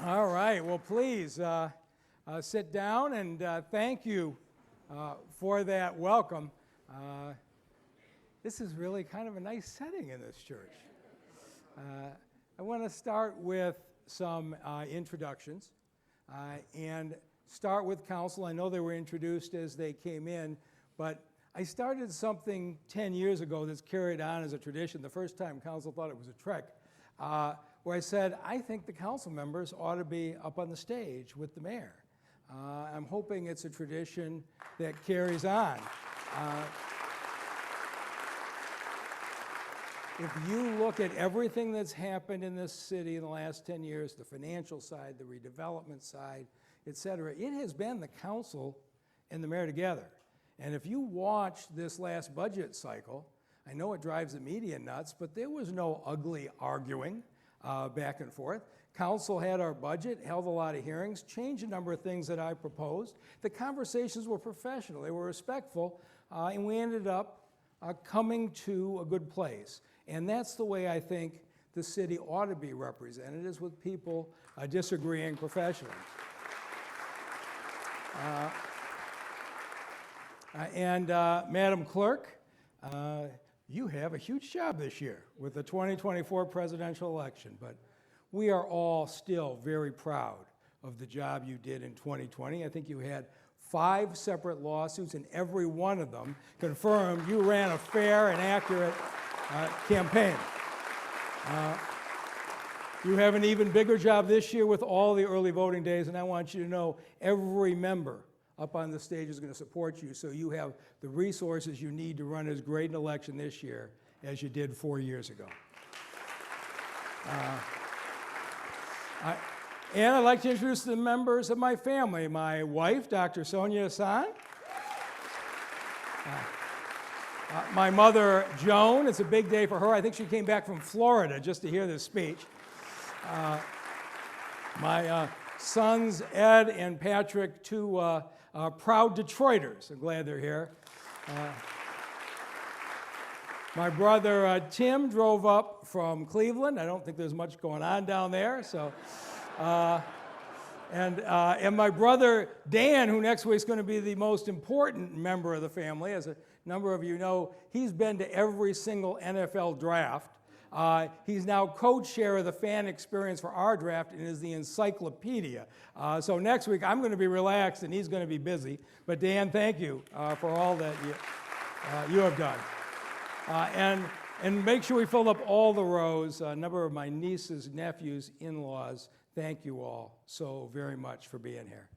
All right, well, please sit down, and thank you for that welcome. This is really kind of a nice setting in this church. I want to start with some introductions and start with council. I know they were introduced as they came in, but I started something 10 years ago that's carried on as a tradition. The first time council thought it was a trick, where I said, I think the council members ought to be up on the stage with the mayor. I'm hoping it's a tradition that carries on. If you look at everything that's happened in this city in the last 10 years, the financial side, the redevelopment side, et cetera, it has been the council and the mayor together. And if you watch this last budget cycle, I know it drives the media nuts, but there was no ugly arguing back and forth. Council had our budget, held a lot of hearings, changed a number of things that I proposed. The conversations were professional, they were respectful, and we ended up coming to a good place. And that's the way I think the city ought to be represented, is with people disagreeing professionally. Madam Clerk, you have a huge job this year with the 2024 presidential election, but we are all still very proud of the job you did in 2020. I think you had 5 separate lawsuits, and every one of them confirmed you ran a fair and accurate campaign. You have an even bigger job this year with all the early voting days, and I want you to know every member up on the stage is going to support you, so you have the resources you need to run as great an election this year as you did 4 years ago. And I'd like to introduce the members of my family. My wife, Dr. Sonia Hassan. My mother, Joan. It's a big day for her. I think she came back from Florida just to hear this speech. My sons, Ed and Patrick, 2 proud Detroiters. I'm glad they're here. My brother, Tim, drove up from Cleveland. I don't think there's much going on down there, so... And my brother, Dan, who next week is going to be the most important member of the family. As a number of you know, he's been to every single NFL draft. He's now co-chair of the fan experience for our draft and is the encyclopedia. So next week, I'm going to be relaxed and he's going to be busy. But Dan, thank you for all that you have done. And make sure we fill up all the rows. A number of my nieces, nephews, in-laws, thank you all so very much for being here.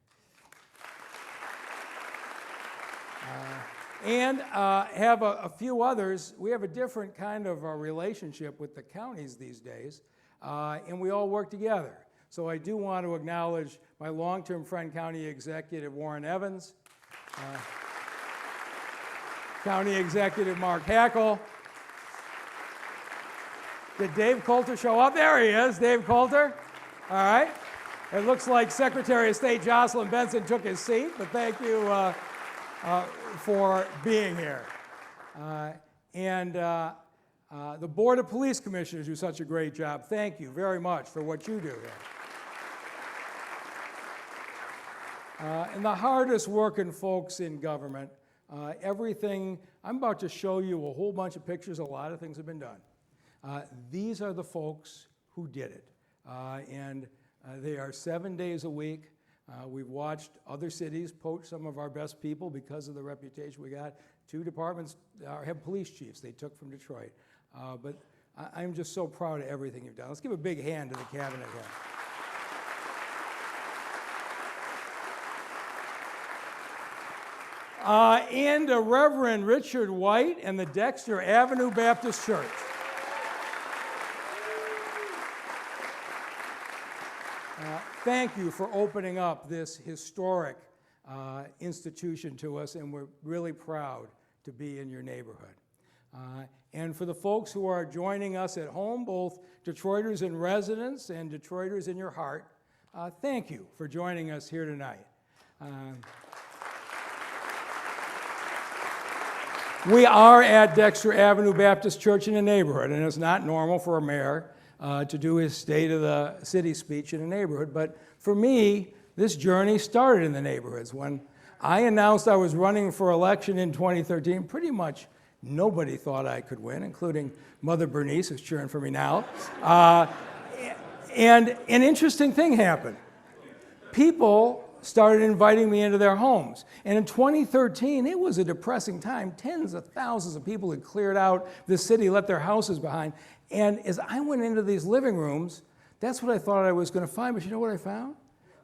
And have a few others. We have a different kind of a relationship with the counties these days, and we all work together. So I do want to acknowledge my long-term friend, County Executive Warren Evans, County Executive Mark Hackle. Did Dave Coulter show up? There he is, Dave Coulter. All right. It looks like Secretary of State Jocelyn Benson took his seat, but thank you for being here. And the Board of Police Commissioners do such a great job. Thank you very much for what you do here. And the hardest working folks in government, everything, I'm about to show you a whole bunch of pictures, a lot of things have been done. These are the folks who did it. And they are 7 days a week. We've watched other cities poach some of our best people because of the reputation we got. 2 departments have police chiefs they took from Detroit. But I'm just so proud of everything you've done. Let's give a big hand to the cabinet here. And Reverend Richard White and the Dexter Avenue Baptist Church. Thank you for opening up this historic institution to us, and we're really proud to be in your neighborhood. And for the folks who are joining us at home, both Detroiters in residence and Detroiters in your heart, thank you for joining us here tonight. We are at Dexter Avenue Baptist Church in the neighborhood, and it's not normal for a mayor to do his State of the City speech in a neighborhood. But for me, this journey started in the neighborhoods. When I announced I was running for election in 2013, pretty much nobody thought I could win, including Mother Bernice, who's cheering for me now. And an interesting thing happened. People started inviting me into their homes. And in 2013, it was a depressing time. Tens of thousands of people had cleared out the city, left their houses behind. And as I went into these living rooms, that's what I thought I was going to find. But you know what I found?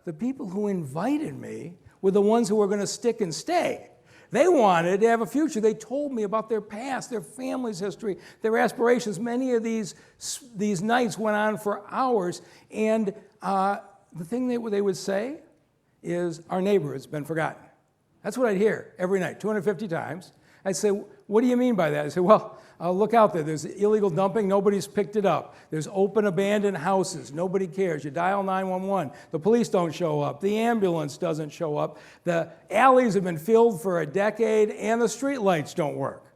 The people who invited me were the ones who were going to stick and stay. They wanted to have a future. They told me about their past, their family's history, their aspirations. Many of these nights went on for hours. And the thing they would say is, our neighborhood's been forgotten. That's what I'd hear every night, 250 times. I'd say, what do you mean by that? I'd say, well, look out there. There's illegal dumping. Nobody's picked it up. There's open, abandoned houses. Nobody cares. You dial 911. The police don't show up. The ambulance doesn't show up. The alleys have been filled for a decade, and the street lights don't work.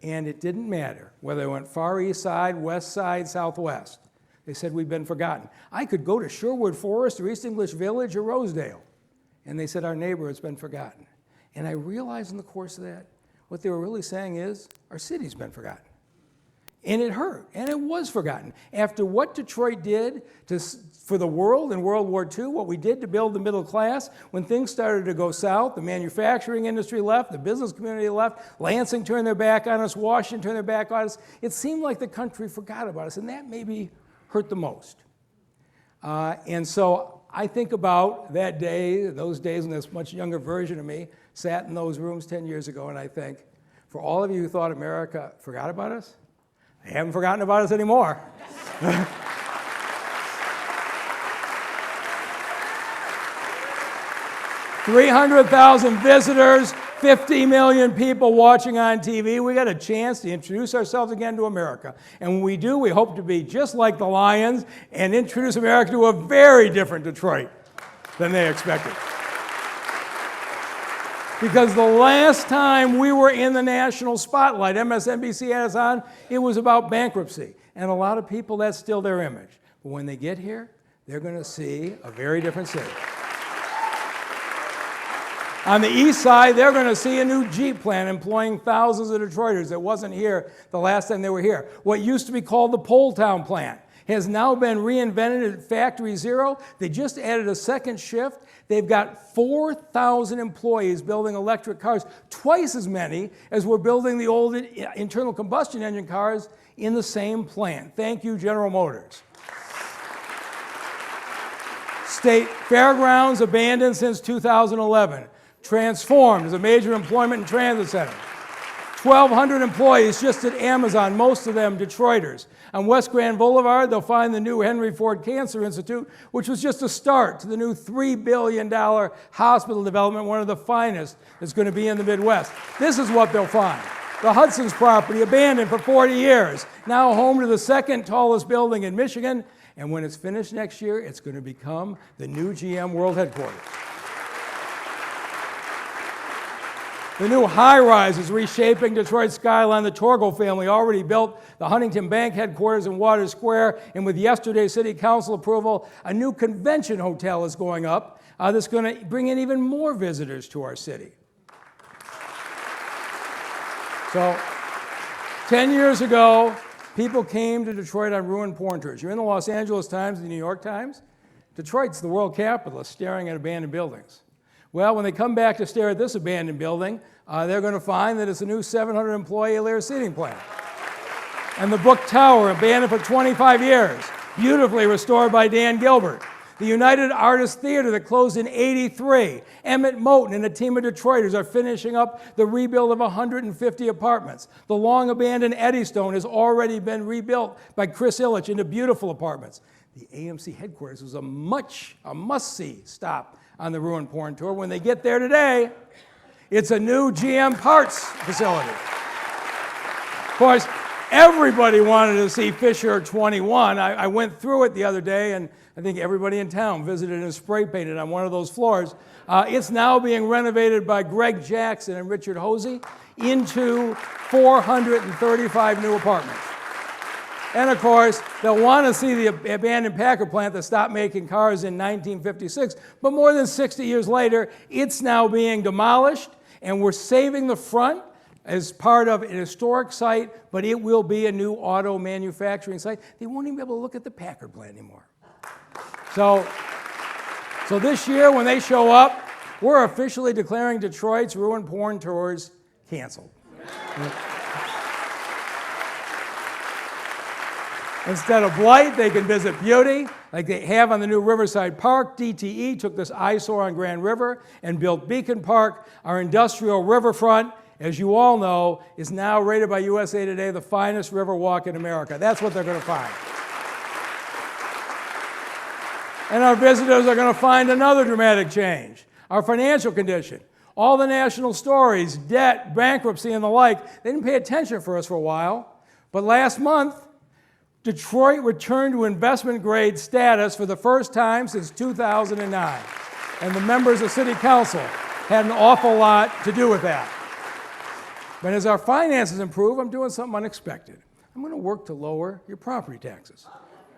And it didn't matter whether it went far east side, west side, southwest. They said, we've been forgotten. I could go to Sherwood Forest or East English Village or Rosedale, and they said, our neighborhood's been forgotten. And I realized in the course of that, what they were really saying is, our city's been forgotten. And it hurt, and it was forgotten. After what Detroit did for the world in World War II, what we did to build the middle class, when things started to go south, the manufacturing industry left, the business community left, Lansing turned their back on us, Washington turned their back on us, it seemed like the country forgot about us, and that maybe hurt the most. And so I think about that day, those days when this much younger version of me sat in those rooms 10 years ago, and I think, for all of you who thought America forgot about us, they haven't forgotten about us anymore. 300,000 visitors, 50 million people watching on TV. We got a chance to introduce ourselves again to America. And when we do, we hope to be just like the Lions and introduce America to a very different Detroit than they expected. Because the last time we were in the national spotlight, MSNBC had us on, it was about bankruptcy. And a lot of people, that's still their image. But when they get here, they're going to see a very different city. On the east side, they're going to see a new Jeep plant employing thousands of Detroiters that wasn't here the last time they were here. What used to be called the Poletown plant has now been reinvented at Factory Zero. They just added a second shift. They've got 4,000 employees building electric cars, twice as many as were building the old internal combustion engine cars in the same plant. Thank you, General Motors. State Fairgrounds, abandoned since 2011. Transformed as a major employment and transit center. 1,200 employees just at Amazon, most of them Detroiters. On West Grand Boulevard, they'll find the new Henry Ford Cancer Institute, which was just a start to the new $3 billion hospital development, one of the finest that's going to be in the Midwest. This is what they'll find. The Hudson's property, abandoned for 40 years, now home to the second tallest building in Michigan, and when it's finished next year, it's going to become the new GM World Headquarters. The new high-rise is reshaping Detroit's skyline. The Torgo family already built the Huntington Bank headquarters in Water Square, and with yesterday's City Council approval, a new convention hotel is going up that's going to bring in even more visitors to our city. So, 10 years ago, people came to Detroit on ruined porn tours. You're in the Los Angeles Times and the New York Times. Detroit's the world capital of staring at abandoned buildings. Well, when they come back to stare at this abandoned building, they're going to find that it's a new 700-employee Lear seating plant. And the Book Tower, abandoned for 25 years, beautifully restored by Dan Gilbert. The United Artists Theater that closed in '83. Emmett Moten and a team of Detroiters are finishing up the rebuild of 150 apartments. The long-abandoned Eddystone has already been rebuilt by Chris Illich into beautiful apartments. The AMC headquarters was a must-see stop on the ruined porn tour. When they get there today, it's a new GM parts facility. Of course, everybody wanted to see Fisher 21. I went through it the other day, and I think everybody in town visited and spray painted on one of those floors. It's now being renovated by Greg Jackson and Richard Hosey into 435 new apartments. And of course, they'll want to see the abandoned Packard plant that stopped making cars in 1956. But more than 60 years later, it's now being demolished, and we're saving the front as part of an historic site, but it will be a new auto manufacturing site. They won't even be able to look at the Packard plant anymore. So this year, when they show up, we're officially declaring Detroit's ruin porn tours canceled. Instead of blight, they can visit beauty, like they have on the new Riverside Park. DTE took this eyesore on Grand River and built Beacon Park. Our industrial riverfront, as you all know, is now rated by USA Today the finest river walk in America. That's what they're going to find. And our visitors are going to find another dramatic change. Our financial condition. All the national stories, debt, bankruptcy, and the like, they didn't pay attention for us for a while. But last month, Detroit returned to investment grade status for the first time since 2009. And the members of City Council had an awful lot to do with that. But as our finances improve, I'm doing something unexpected. I'm going to work to lower your property taxes.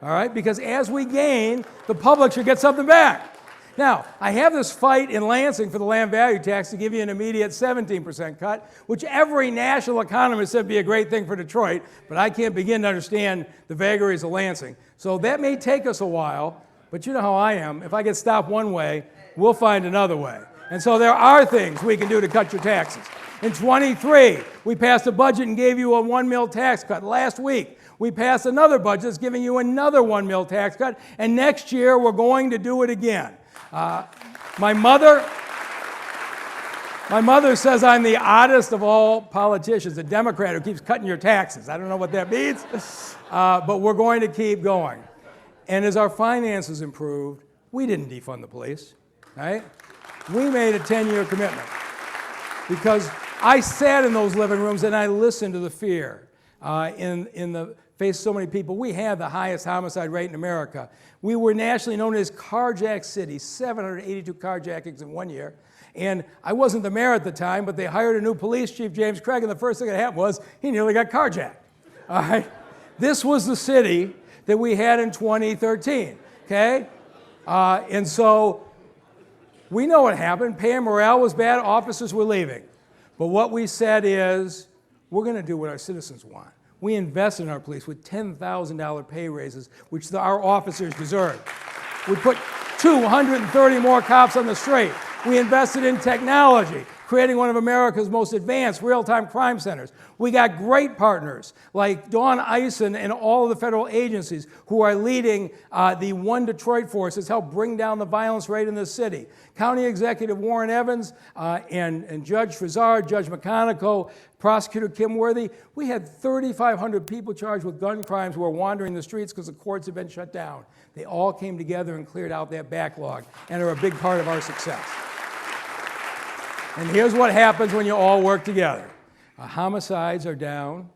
All right? Because as we gain, the public should get something back. Now, I have this fight in Lansing for the land value tax to give you an immediate 17% cut, which every national economist said would be a great thing for Detroit, but I can't begin to understand the vagaries of Lansing. So that may take us a while, but you know how I am. If I get stopped one way, we'll find another way. And so there are things we can do to cut your taxes. In 23, we passed a budget and gave you a $1 mil tax cut. Last week, we passed another budget that's giving you another $1 mil tax cut, and next year we're going to do it again. My mother says I'm the oddest of all politicians, a Democrat who keeps cutting your taxes. I don't know what that means, but we're going to keep going. And as our finances improved, we didn't defund the police, right? We made a 10-year commitment because I sat in those living rooms and I listened to the fear in the face of so many people. We had the highest homicide rate in America. We were nationally known as Carjack City, 782 carjackings in 1 year. And I wasn't the mayor at the time, but they hired a new police chief, James Craig, and the first thing that happened was he nearly got carjacked. All right? This was the city that we had in 2013, okay? And so we know what happened. Pay and morale was bad. Officers were leaving. But what we said is we're going to do what our citizens want. We invested in our police with $10,000 pay raises, which our officers deserve. We put 230 more cops on the street. We invested in technology, creating one of America's most advanced real-time crime centers. We got great partners like Dawn Eisen and all of the federal agencies who are leading the One Detroit Force that's helped bring down the violence rate in this city. County Executive Warren Evans and Judge Frizard, Judge McConico, Prosecutor Kim Worthy. We had 3,500 people charged with gun crimes who were wandering the streets because the courts had been shut down. They all came together and cleared out that backlog and are a big part of our success. And here's what happens when you all work together. Homicides are down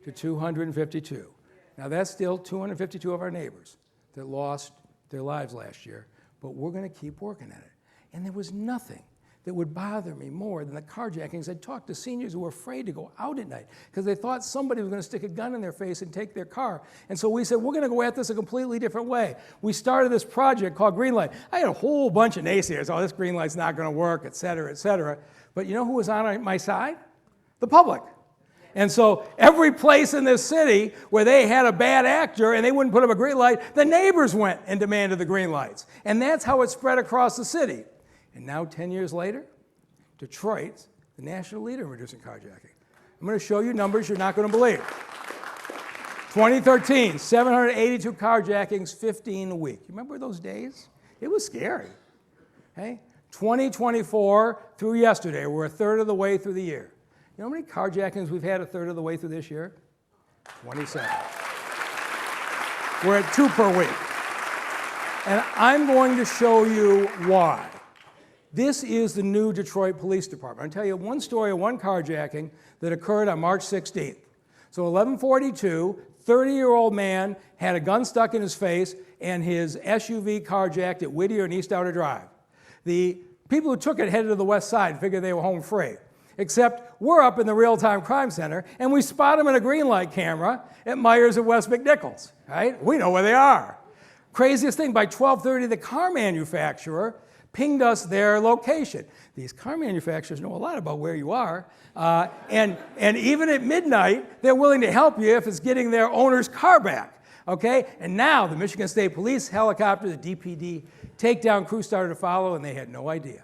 to 252. Now that's still 252 of our neighbors that lost their lives last year, but we're going to keep working at it. And there was nothing that would bother me more than the carjackings. I'd talked to seniors who were afraid to go out at night because they thought somebody was going to stick a gun in their face and take their car. And so we said, we're going to go at this a completely different way. We started this project called Green Light. I had a whole bunch of naysayers. Oh, this green light's not going to work, et cetera, et cetera. But you know who was on my side? The public. And so every place in this city where they had a bad actor and they wouldn't put up a green light, the neighbors went and demanded the green lights. And that's how it spread across the city. And now 10 years later, Detroit's the national leader in reducing carjacking. I'm going to show you numbers you're not going to believe. 2013, 782 carjackings, 15 a week. You remember those days? It was scary. Okay? 2024 through yesterday, we're a third of the way through the year. You know how many carjackings we've had a third of the way through this year? 27. We're at 2 per week. And I'm going to show you why. This is the new Detroit Police Department. I'll tell you one story of one carjacking that occurred on March 16th. So 11:42, 30-year-old man had a gun stuck in his face and his SUV carjacked at Whittier and East Outer Drive. The people who took it headed to the west side and figured they were home free. except we're up in the real-time crime center, and we spot them in a green light camera at Myers and West McNichols, right? We know where they are. Craziest thing, by 12:30, the car manufacturer pinged us their location. These car manufacturers know a lot about where you are, and even at midnight, they're willing to help you if it's getting their owner's car back, okay? And now the Michigan State Police helicopter, the DPD takedown crew started to follow, and they had no idea.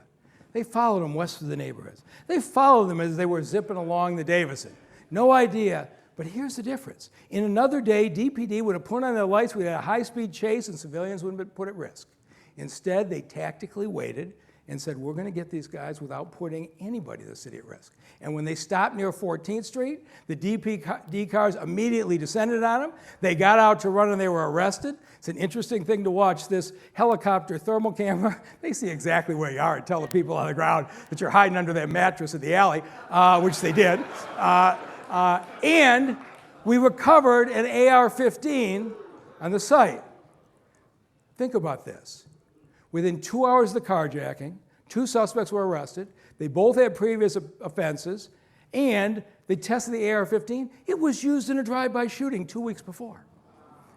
They followed them west of the neighborhoods. They followed them as they were zipping along the Davison. No idea, but here's the difference. In another day, DPD would have put on their lights, we'd had a high-speed chase, and civilians wouldn't have been put at risk. Instead, they tactically waited and said, we're going to get these guys without putting anybody in the city at risk. And when they stopped near 14th Street, the DPD cars immediately descended on them. They got out to run and they were arrested. It's an interesting thing to watch. This helicopter thermal camera, they see exactly where you are and tell the people on the ground that you're hiding under that mattress in the alley, which they did. And we recovered an AR-15 on the site. Think about this. Within 2 hours of the carjacking, 2 suspects were arrested. They both had previous offenses, and they tested the AR-15. It was used in a drive-by shooting 2 weeks before.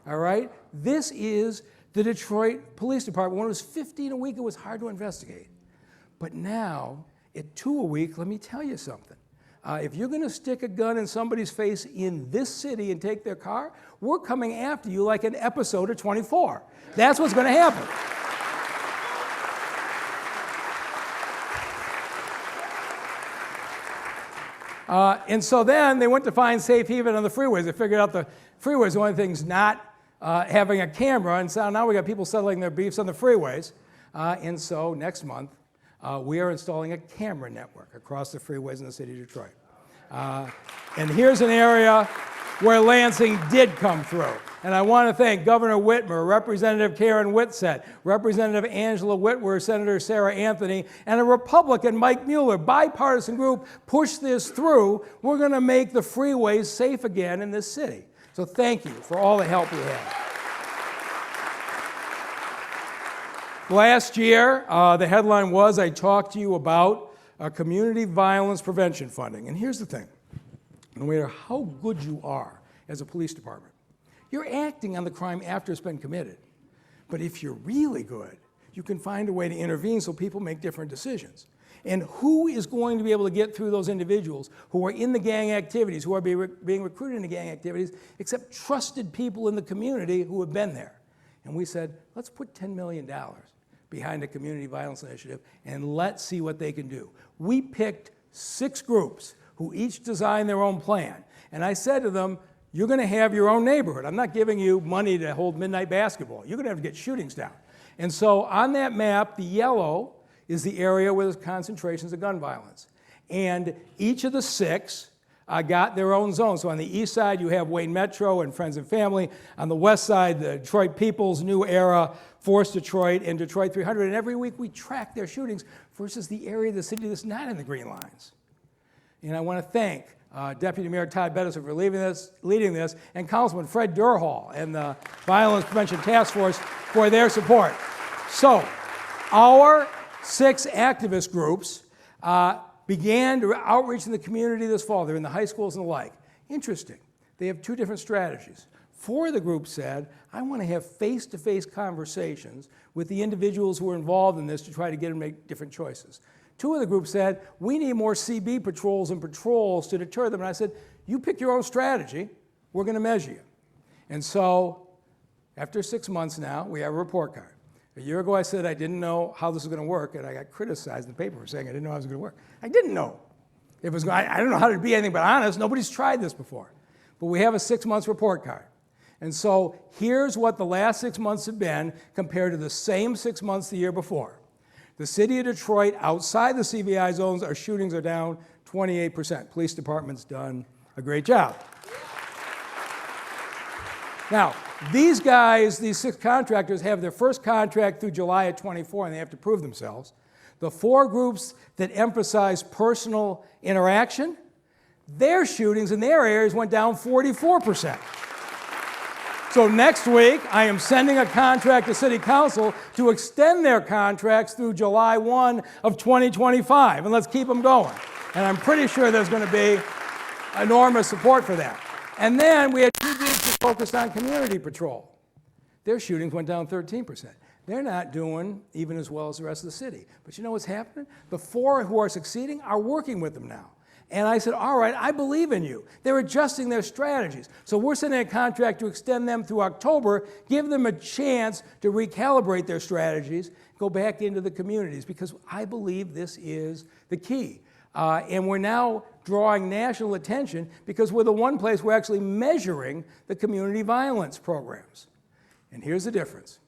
All right? This is the Detroit Police Department. When it was 15 a week, it was hard to investigate. But now, at 2 a week, let me tell you something. If you're going to stick a gun in somebody's face in this city and take their car, we're coming after you like an episode of 24. That's what's going to happen. And so then they went to find safe haven on the freeways. They figured out the freeways, the only thing's not having a camera, and so now we got people settling their beefs on the freeways. And so next month, we are installing a camera network across the freeways in the city of Detroit. And here's an area where Lansing did come through. And I want to thank Governor Whitmer, Representative Karen Whitsett, Representative Angela Whitwer, Senator Sarah Anthony, and a Republican, Mike Mueller. Bipartisan group pushed this through. We're going to make the freeways safe again in this city. So thank you for all the help we had. Last year, the headline was, I talked to you about community violence prevention funding. And here's the thing. No matter how good you are as a police department, you're acting on the crime after it's been committed. But if you're really good, you can find a way to intervene so people make different decisions. And who is going to be able to get through those individuals who are in the gang activities, who are being recruited into gang activities, except trusted people in the community who have been there? And we said, let's put $10 million behind a community violence initiative and let's see what they can do. We picked 6 groups who each designed their own plan. And I said to them, you're going to have your own neighborhood. I'm not giving you money to hold midnight basketball. You're going to have to get shootings down. And so on that map, the yellow is the area where there's concentrations of gun violence. And each of the 6 got their own zone. So on the east side, you have Wayne Metro and Friends and Family. On the west side, the Detroit People's New Era, Force Detroit, and Detroit 300. And every week we track their shootings versus the area of the city that's not in the green lines. And I want to thank Deputy Mayor Todd Bettison for leading this, and Councilman Fred Durhall and the Violence Prevention Task Force for their support. So our 6 activist groups began to outreach in the community this fall. They're in the high schools and the like. Interesting. They have 2 different strategies. 4 of the groups said, I want to have face-to-face conversations with the individuals who are involved in this to try to get them to make different choices. 2 of the groups said, we need more CB patrols and patrols to deter them. And I said, you pick your own strategy. We're going to measure you. And so after 6 months now, we have a report card. A year ago, I said I didn't know how this was going to work, and I got criticized in the paper for saying I didn't know how it was going to work. I didn't know. I don't know how to be anything but honest. Nobody's tried this before. But we have a 6-month report card. And so here's what the last 6 months have been compared to the same 6 months the year before. The city of Detroit, outside the CVI zones, our shootings are down 28%. Police department's done a great job. Now, these guys, these 6 contractors, have their first contract through July of 24, and they have to prove themselves. The 4 groups that emphasize personal interaction, their shootings in their areas went down 44%. So next week, I am sending a contract to City Council to extend their contracts through July 1 of 2025, and let's keep them going. And I'm pretty sure there's going to be enormous support for that. And then we had 2 groups that focused on community patrol. Their shootings went down 13%. They're not doing even as well as the rest of the city. But you know what's happening? The 4 who are succeeding are working with them now. And I said, all right, I believe in you. They're adjusting their strategies. So we're sending a contract to extend them through October, give them a chance to recalibrate their strategies, go back into the communities, because I believe this is the key. And we're now drawing national attention because we're the one place we're actually measuring the community violence programs. And here's the difference.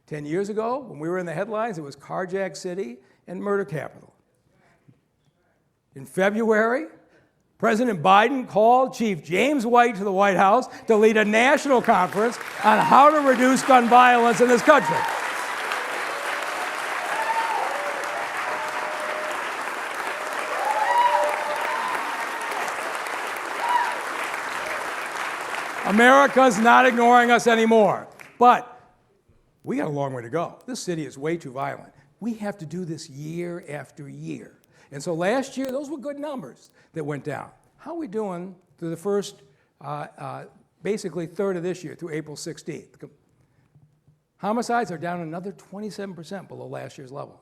10 years ago, when we were in the headlines, it was carjack city and murder capital. In February, President Biden called Chief James White to the White House to lead a national conference on how to reduce gun violence in this country. America's not ignoring us anymore, but we got a long way to go. This city is way too violent. We have to do this year after year. And so last year, those were good numbers that went down. How are we doing through the first, basically third of this year, through April 16th? Homicides are down another 27% below last year's level.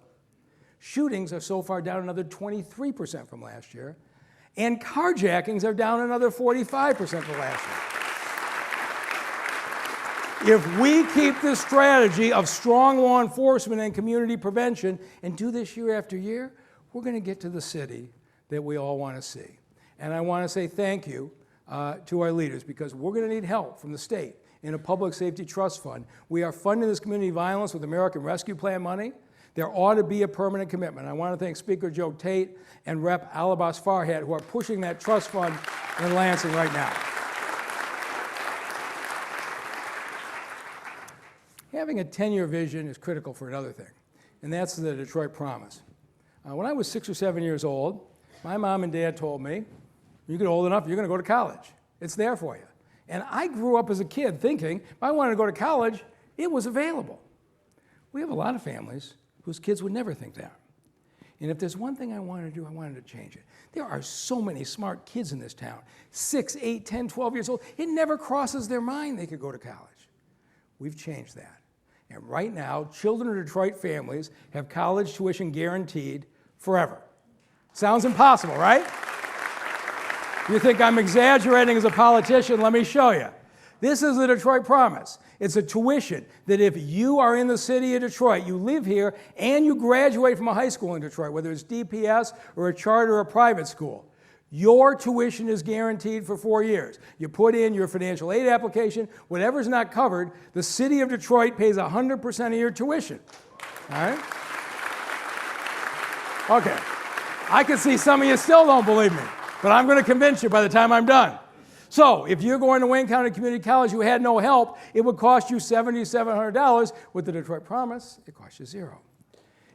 Shootings are so far down another 23% from last year. And carjackings are down another 45% from last year. If we keep this strategy of strong law enforcement and community prevention and do this year after year, we're going to get to the city that we all want to see. And I want to say thank you to our leaders, because we're going to need help from the state in a public safety trust fund. We are funding this community violence with American Rescue Plan money. There ought to be a permanent commitment. I want to thank Speaker Joe Tate and Rep. Alabas Farhat, who are pushing that trust fund in Lansing right now. Having a 10-year vision is critical for another thing, and that's the Detroit Promise. When I was 6 or 7 years old, my mom and dad told me, you get old enough, you're going to go to college. It's there for you. And I grew up as a kid thinking, if I wanted to go to college, it was available. We have a lot of families whose kids would never think that. And if there's one thing I wanted to do, I wanted to change it. There are so many smart kids in this town, 6, 8, 10, 12 years old. It never crosses their mind they could go to college. We've changed that. And right now, children of Detroit families have college tuition guaranteed forever. Sounds impossible, right? You think I'm exaggerating as a politician? Let me show you. This is the Detroit Promise. It's a tuition that if you are in the city of Detroit, you live here, and you graduate from a high school in Detroit, whether it's DPS or a charter or a private school, your tuition is guaranteed for 4 years. You put in your financial aid application, whatever's not covered, the city of Detroit pays 100% of your tuition. All right? Okay. I can see some of you still don't believe me, but I'm going to convince you by the time I'm done. So if you're going to Wayne County Community College, you had no help, it would cost you $7,700. With the Detroit Promise, it costs you $0.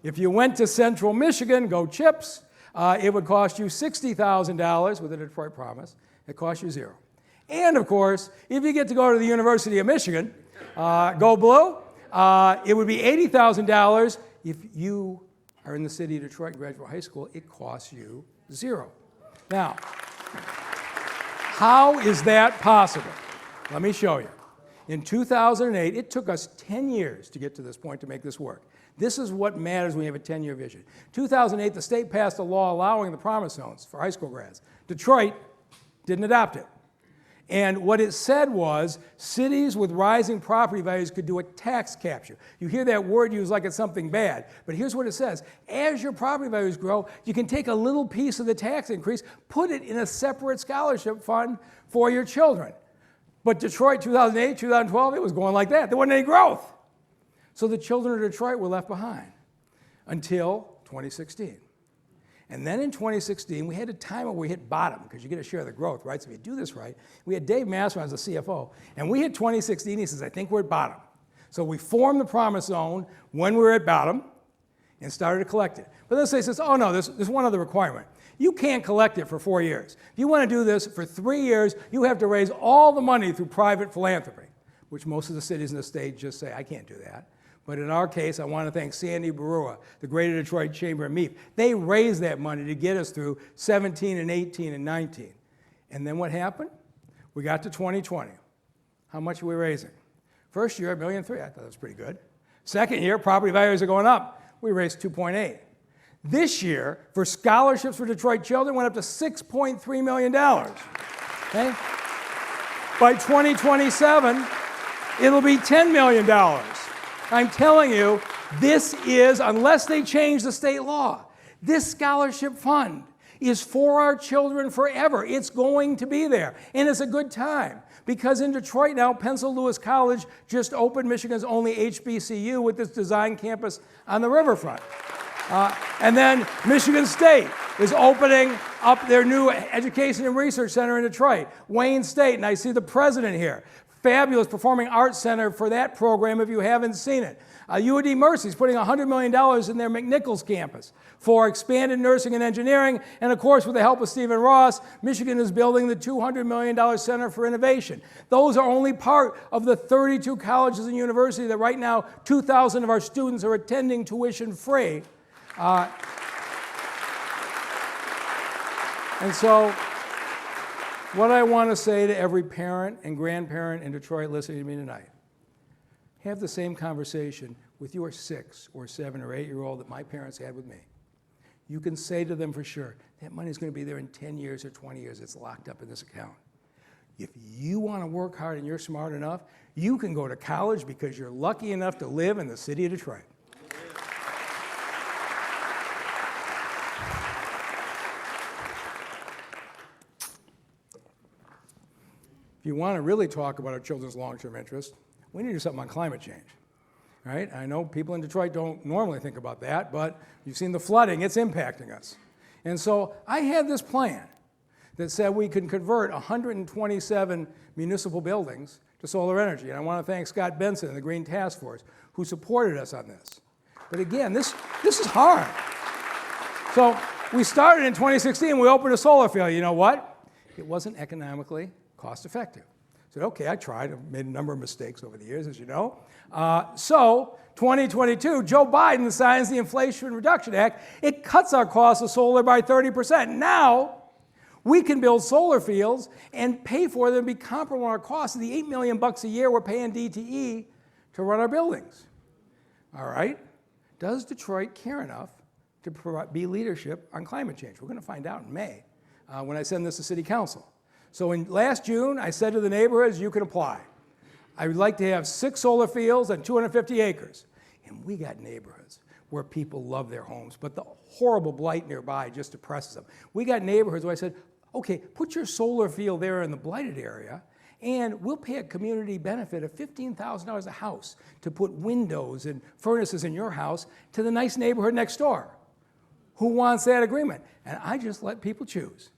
If you went to Central Michigan, go Chips, it would cost you $60,000 with the Detroit Promise. It costs you $0. And of course, if you get to go to the University of Michigan, go Blue, it would be $80,000. If you are in the city of Detroit and graduate high school, it costs you $0. Now, how is that possible? Let me show you. In 2008, it took us 10 years to get to this point to make this work. This is what matters when you have a 10-year vision. 2008, the state passed a law allowing the Promise Zones for high school grads. Detroit didn't adopt it. And what it said was cities with rising property values could do a tax capture. You hear that word used like it's something bad, but here's what it says. As your property values grow, you can take a little piece of the tax increase, put it in a separate scholarship fund for your children. But Detroit, 2008, 2012, it was going like that. There wasn't any growth. So the children of Detroit were left behind until 2016. And then in 2016, we had a time where we hit bottom, because you get a share of the growth, right? So if you do this right, we had Dave Massman as the CFO, and we hit 2016, he says, I think we're at bottom. So we formed the Promise Zone when we were at bottom and started to collect it. But then the state says, oh no, there's one other requirement. You can't collect it for 4 years. If you want to do this for 3 years, you have to raise all the money through private philanthropy, which most of the cities in the state just say, I can't do that. But in our case, I want to thank Sandy Barua, the Greater Detroit Chamber of MEAP. They raised that money to get us through 17 and 18 and 19. And then what happened? We got to 2020. How much are we raising? First year, $1.3 million. I thought that was pretty good. Second year, property values are going up. We raised 2.8. This year, for scholarships for Detroit children, went up to $6.3 million. Okay? By 2027, it'll be $10 million. I'm telling you, this is, unless they change the state law, this scholarship fund is for our children forever. It's going to be there. And it's a good time. Because in Detroit now, Pencil Lewis College just opened, Michigan's only HBCU, with this design campus on the riverfront. And then Michigan State is opening up their new Education and Research Center in Detroit. Wayne State, and I see the president here. Fabulous Performing Arts Center for that program if you haven't seen it. UD Mercy is putting $100 million in their McNichols campus for expanded nursing and engineering. And of course, with the help of Stephen Ross, Michigan is building the $200 million Center for Innovation. Those are only part of the 32 colleges and universities that right now 2,000 of our students are attending tuition free. And so what I want to say to every parent and grandparent in Detroit listening to me tonight, have the same conversation with your 6 or 7 or 8-year-old that my parents had with me. You can say to them for sure, that money's going to be there in 10 years or 20 years. It's locked up in this account. If you want to work hard and you're smart enough, you can go to college because you're lucky enough to live in the city of Detroit. If you want to really talk about our children's long-term interest, we need to do something on climate change, right? I know people in Detroit don't normally think about that, but you've seen the flooding, it's impacting us. And so I had this plan that said we could convert 127 municipal buildings to solar energy. And I want to thank Scott Benson and the Green Task Force who supported us on this. But again, this is hard. So we started in 2016, we opened a solar field. You know what? It wasn't economically cost effective. I said, okay, I tried. I've made a number of mistakes over the years, as you know. So 2022, Joe Biden signs the Inflation Reduction Act. It cuts our cost of solar by 30%. Now, we can build solar fields and pay for them and be comparable on our costs to the $8 million a year we're paying DTE to run our buildings. All right? Does Detroit care enough to be leadership on climate change? We're going to find out in May when I send this to City Council. So in last June, I said to the neighborhoods, you can apply. I would like to have 6 solar fields on 250 acres. And we got neighborhoods where people love their homes, but the horrible blight nearby just depresses them. We got neighborhoods where I said, okay, put your solar field there in the blighted area, and we'll pay a community benefit of $15,000 a house to put windows and furnaces in your house to the nice neighborhood next door. Who wants that agreement? And I just let people choose.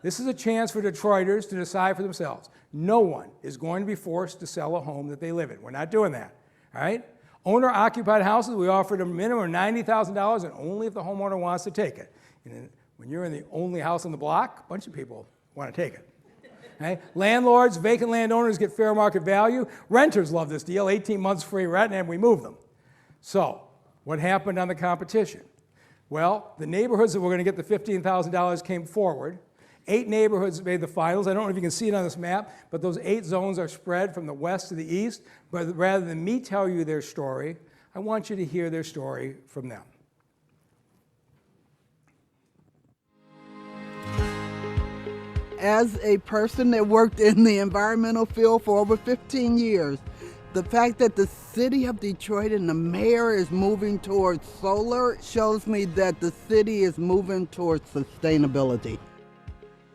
This is a chance for Detroiters to decide for themselves. No one is going to be forced to sell a home that they live in. We're not doing that, all right? Owner-occupied houses, we offered a minimum of $90,000 and only if the homeowner wants to take it. And when you're in the only house on the block, a bunch of people want to take it. Okay? Landlords, vacant landowners get fair market value. Renters love this deal, 18 months free rent, and we move them. So, what happened on the competition? Well, the neighborhoods that were going to get the $15,000 came forward. 8 neighborhoods made the finals. I don't know if you can see it on this map, but those 8 zones are spread from the west to the east. But rather than me tell you their story, I want you to hear their story from them. As a person that worked in the environmental field for over 15 years, the fact that the city of Detroit and the mayor is moving towards solar shows me that the city is moving towards sustainability.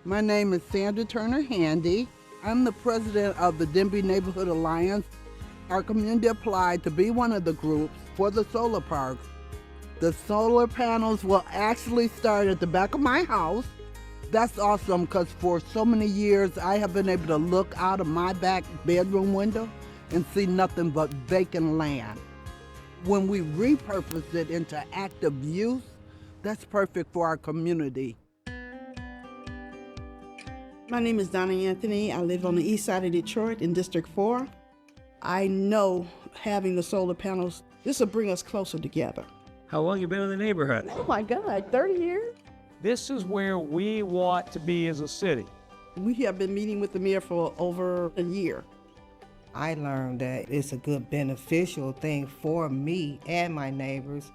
My name is Sandra Turner Handy. I'm the president of the Denby Neighborhood Alliance. Our community applied to be one of the groups for the solar parks. The solar panels will actually start at the back of my house. That's awesome because for so many years I have been able to look out of my back bedroom window and see nothing but vacant land. When we repurpose it into active use, that's perfect for our community. My name is Donna Anthony. I live on the east side of Detroit in District 4. I know having the solar panels, this will bring us closer together. How long you been in the neighborhood? Oh my God, 30 years? This is where we want to be as a city. We have been meeting with the mayor for over a year. I learned that it's a good beneficial thing for me and my neighbors.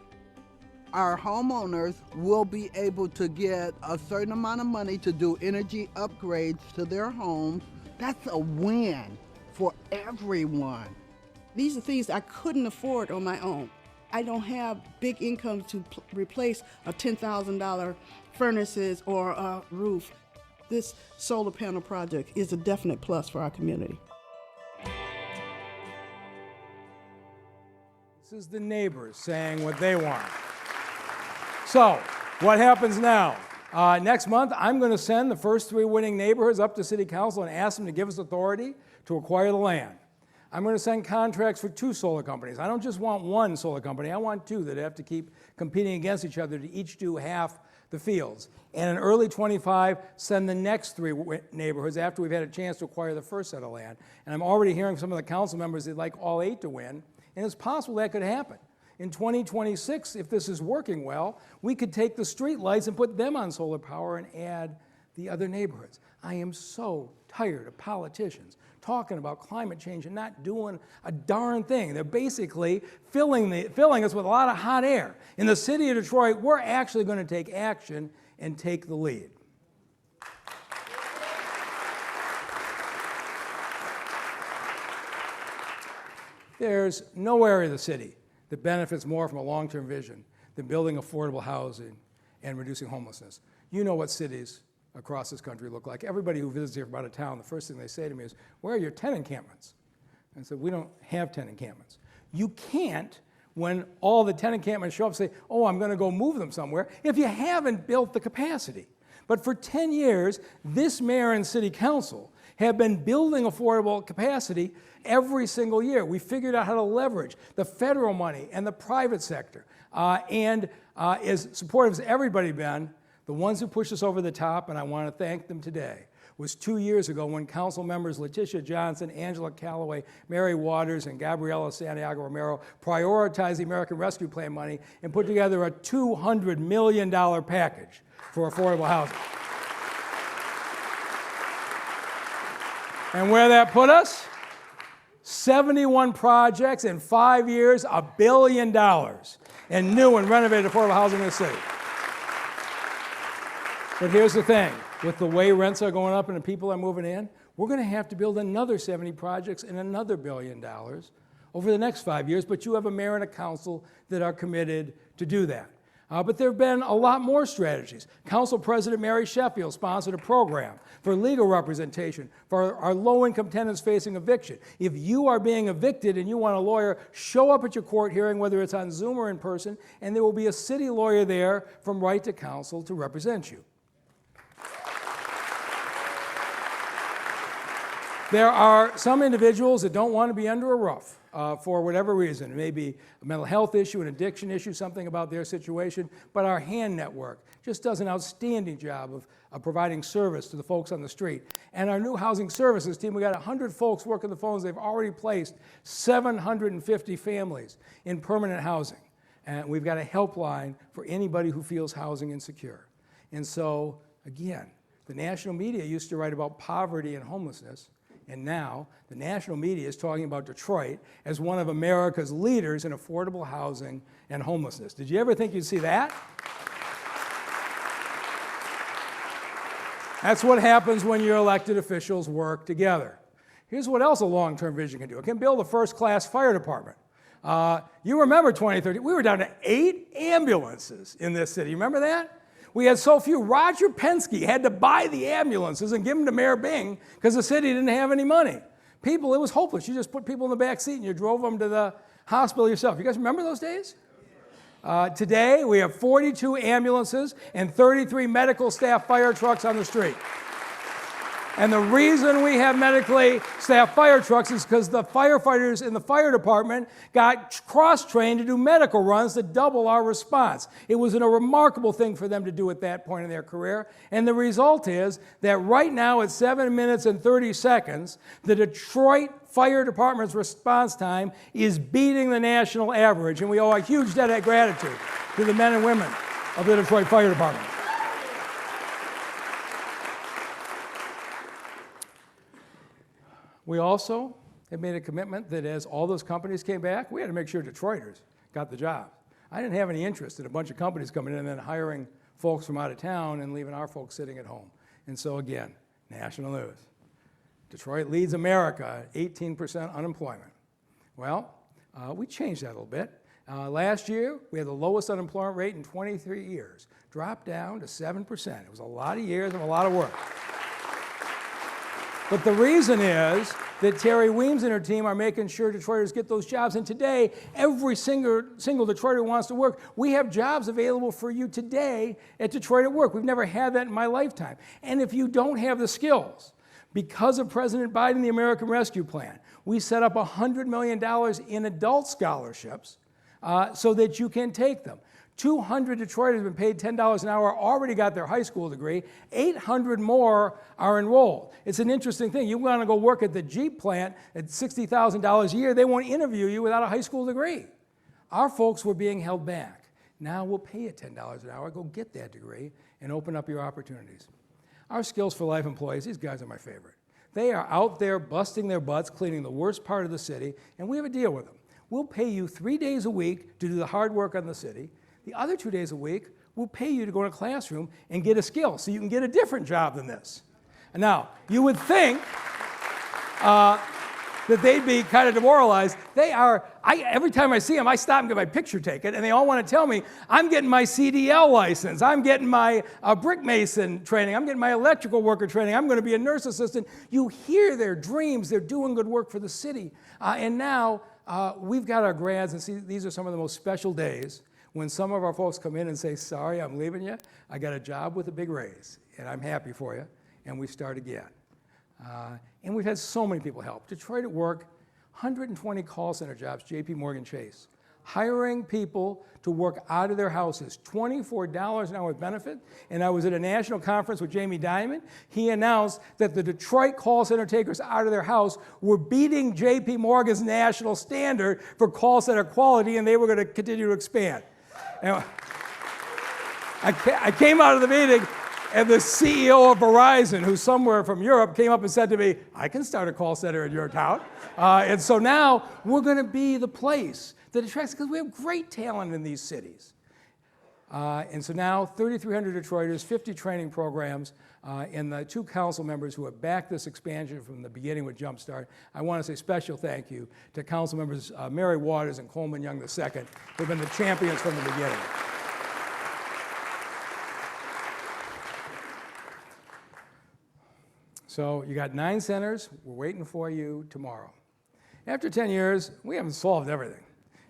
Our homeowners will be able to get a certain amount of money to do energy upgrades to their homes. That's a win for everyone. These are things I couldn't afford on my own. I don't have big income to replace a $10,000 furnaces or a roof. This solar panel project is a definite plus for our community. This is the neighbors saying what they want. So, what happens now? Next month, I'm going to send the first 3 winning neighborhoods up to City Council and ask them to give us authority to acquire the land. I'm going to send contracts for 2 solar companies. I don't just want 1 solar company. I want 2 that have to keep competing against each other to each do half the fields. And in early 25, send the next 3 neighborhoods after we've had a chance to acquire the first set of land. And I'm already hearing from some of the council members they'd like all 8 to win. And it's possible that could happen. In 2026, if this is working well, we could take the street lights and put them on solar power and add the other neighborhoods. I am so tired of politicians talking about climate change and not doing a darn thing. They're basically filling us with a lot of hot air. In the city of Detroit, we're actually going to take action and take the lead. There's no area of the city that benefits more from a long-term vision than building affordable housing and reducing homelessness. You know what cities across this country look like. Everybody who visits here from out of town, the first thing they say to me is, where are your tent encampments? And I said, we don't have tent encampments. You can't, when all the tent encampments show up, say, oh, I'm going to go move them somewhere, if you haven't built the capacity. But for 10 years, this mayor and city council have been building affordable capacity every single year. We figured out how to leverage the federal money and the private sector. And as supportive as everybody been, the ones who pushed us over the top, and I want to thank them today, was 2 years ago when council members Letitia Johnson, Angela Callaway, Mary Waters, and Gabriela Santiago Romero prioritized the American Rescue Plan money and put together a $200 million package for affordable housing. And where that put us? 71 projects in 5 years, $1 billion in new and renovated affordable housing in the city. But here's the thing, with the way rents are going up and the people are moving in, we're going to have to build another 70 projects and another $1 billion over the next 5 years, but you have a mayor and a council that are committed to do that. But there have been a lot more strategies. Council President Mary Sheffield sponsored a program for legal representation for our low-income tenants facing eviction. If you are being evicted and you want a lawyer, show up at your court hearing, whether it's on Zoom or in person, and there will be a city lawyer there from right to counsel to represent you. There are some individuals that don't want to be under a roof for whatever reason. It may be a mental health issue, an addiction issue, something about their situation, but our HAND network just does an outstanding job of providing service to the folks on the street. And our new housing services team, we got 100 folks working the phones. They've already placed 750 families in permanent housing. And we've got a helpline for anybody who feels housing insecure. And so, again, the national media used to write about poverty and homelessness. And now, the national media is talking about Detroit as one of America's leaders in affordable housing and homelessness. Did you ever think you'd see that? That's what happens when your elected officials work together. Here's what else a long-term vision can do. It can build a first-class fire department. You remember 2013, we were down to 8 ambulances in this city. You remember that? We had so few. Roger Penske had to buy the ambulances and give them to Mayor Bing because the city didn't have any money. People, it was hopeless. You just put people in the back seat and you drove them to the hospital yourself. You guys remember those days? Today, we have 42 ambulances and 33 medical staff fire trucks on the street. And the reason we have medically staffed fire trucks is because the firefighters in the fire department got cross-trained to do medical runs to double our response. It was a remarkable thing for them to do at that point in their career. And the result is that right now at 7 minutes and 30 seconds, the Detroit Fire Department's response time is beating the national average. And we owe a huge debt of gratitude to the men and women of the Detroit Fire Department. We also have made a commitment that as all those companies came back, we had to make sure Detroiters got the job. I didn't have any interest in a bunch of companies coming in and then hiring folks from out of town and leaving our folks sitting at home. And so again, national news. Detroit leads America at 18% unemployment. Well, we changed that a little bit. Last year, we had the lowest unemployment rate in 23 years, dropped down to 7%. It was a lot of years and a lot of work. But the reason is that Terry Weems and her team are making sure Detroiters get those jobs. And today, every single Detroiter who wants to work, we have jobs available for you today at Detroit at Work. We've never had that in my lifetime. And if you don't have the skills, because of President Biden, the American Rescue Plan, we set up $100 million in adult scholarships so that you can take them. 200 Detroiters have been paid $10 an hour, already got their high school degree. 800 more are enrolled. It's an interesting thing. You want to go work at the Jeep plant at $60,000 a year, they won't interview you without a high school degree. Our folks were being held back. Now we'll pay you $10 an hour, go get that degree, and open up your opportunities. Our Skills for Life employees, these guys are my favorite. They are out there busting their butts, cleaning the worst part of the city, and we have a deal with them. We'll pay you 3 days a week to do the hard work on the city. The other 2 days a week, we'll pay you to go to a classroom and get a skill so you can get a different job than this. And now, you would think that they'd be kind of demoralized. They are. Every time I see them, I stop and get my picture taken, and they all want to tell me, I'm getting my CDL license, I'm getting my brick mason training, I'm getting my electrical worker training, I'm going to be a nurse assistant. You hear their dreams, they're doing good work for the city. And now, we've got our grads, and see, these are some of the most special days when some of our folks come in and say, sorry, I'm leaving you. I got a job with a big raise, and I'm happy for you, and we start again. And we've had so many people help. Detroit at Work, 120 call center jobs, JP Morgan Chase, hiring people to work out of their houses, $24 an hour with benefit. And I was at a national conference with Jamie Dimon. He announced that the Detroit call center takers out of their house were beating JP Morgan's national standard for call center quality, and they were going to continue to expand. And I came out of the meeting, and the CEO of Verizon, who's somewhere from Europe, came up and said to me, I can start a call center in your town. And so now we're going to be the place that attracts, because we have great talent in these cities. And so now 3,300 Detroiters, 50 training programs, and the 2 council members who have backed this expansion from the beginning with Jumpstart. I want to say special thank you to council members Mary Waters and Coleman Young II, who've been the champions from the beginning. So you got 9 centers. We're waiting for you tomorrow. After 10 years, we haven't solved everything.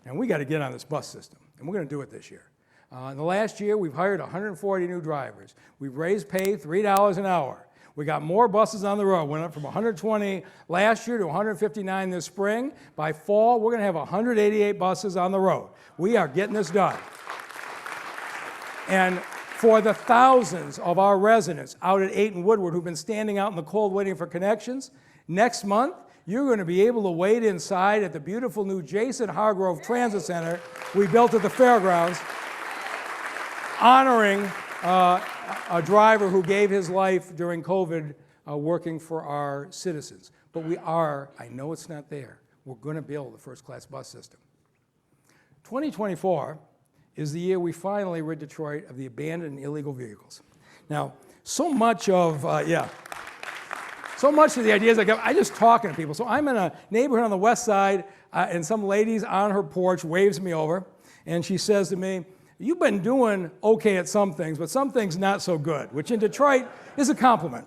And we got to get on this bus system. And we're going to do it this year. In the last year, we've hired 140 new drivers. We've raised pay $3 an hour. We got more buses on the road. Went up from 120 last year to 159 this spring. By fall, we're going to have 188 buses on the road. We are getting this done. And for the thousands of our residents out at 8 and Woodward who've been standing out in the cold waiting for connections, next month, you're going to be able to wait inside at the beautiful new Jason Hargrove Transit Center we built at the fairgrounds, honoring a driver who gave his life during COVID working for our citizens. But we are, I know it's not there, we're going to build the first-class bus system. 2024 is the year we finally rid Detroit of the abandoned and illegal vehicles. Now, so much of the ideas I just talking to people. So I'm in a neighborhood on the west side, and some lady's on her porch waves me over, and she says to me, you've been doing okay at some things, but some things not so good, which in Detroit is a compliment.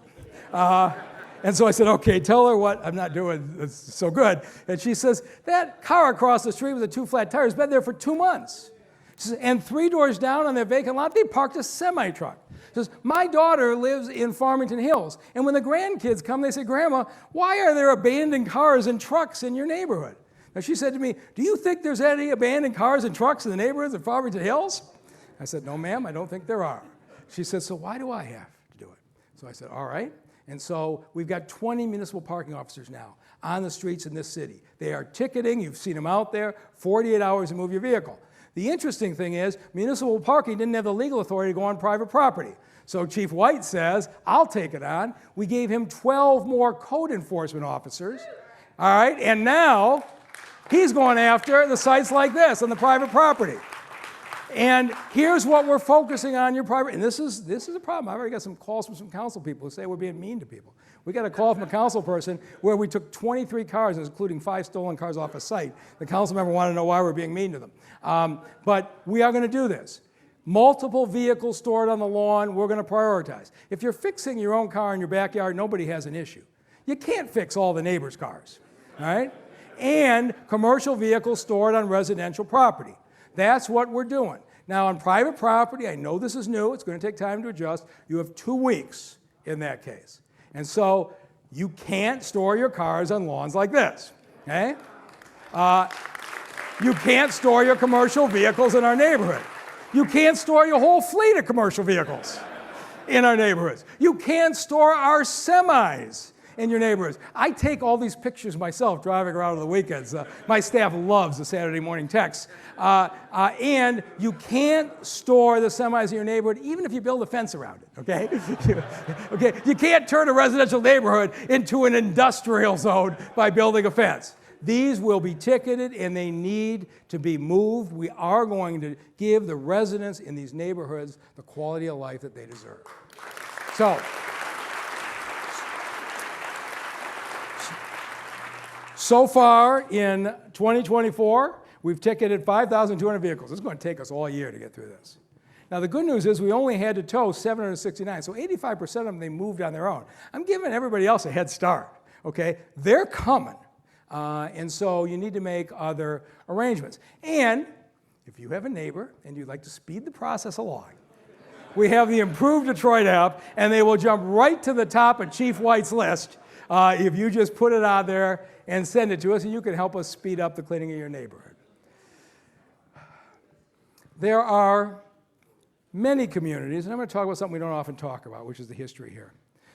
And so I said, okay, tell her what I'm not doing that's so good. And she says, that car across the street with the 2 flat tires has been there for 2 months. She says, and 3 doors down on their vacant lot, they parked a semi-truck. Says, my daughter lives in Farmington Hills, and when the grandkids come, they say, Grandma, why are there abandoned cars and trucks in your neighborhood? Now, she said to me, do you think there's any abandoned cars and trucks in the neighborhoods of Farmington Hills? I said, no, ma'am, I don't think there are. She said, so why do I have to do it? So I said, all right. And so we've got 20 municipal parking officers now on the streets in this city. They are ticketing, you've seen them out there, 48 hours to move your vehicle. The interesting thing is, municipal parking didn't have the legal authority to go on private property. So Chief White says, I'll take it on. We gave him 12 more code enforcement officers, all right? And now he's going after the sites like this on the private property. And here's what we're focusing on your private, and this is a problem. I've already got some calls from some council people who say we're being mean to people. We got a call from a council person where we took 23 cars, including 5 stolen cars off a site. The council member wanted to know why we're being mean to them. But we are going to do this. Multiple vehicles stored on the lawn, we're going to prioritize. If you're fixing your own car in your backyard, nobody has an issue. You can't fix all the neighbors' cars, all right? And commercial vehicles stored on residential property. That's what we're doing. Now, on private property, I know this is new. It's going to take time to adjust. You have 2 weeks in that case. And so you can't store your cars on lawns like this, okay? You can't store your commercial vehicles in our neighborhood. You can't store your whole fleet of commercial vehicles in our neighborhoods. You can't store our semis in your neighborhoods. I take all these pictures myself driving around on the weekends. My staff loves the Saturday morning texts. And you can't store the semis in your neighborhood even if you build a fence around it, okay? Okay? You can't turn a residential neighborhood into an industrial zone by building a fence. These will be ticketed and they need to be moved. We are going to give the residents in these neighborhoods the quality of life that they deserve. So far in 2024, we've ticketed 5,200 vehicles. It's going to take us all year to get through this. Now, the good news is we only had to tow 769, so 85% of them, they moved on their own. I'm giving everybody else a head start, okay? They're coming, and so you need to make other arrangements. And if you have a neighbor and you'd like to speed the process along, we have the Improved Detroit app, and they will jump right to the top of Chief White's list if you just put it on there and send it to us, and you can help us speed up the cleaning of your neighborhood. There are many communities, and I'm going to talk about something we don't often talk about, which is the history here.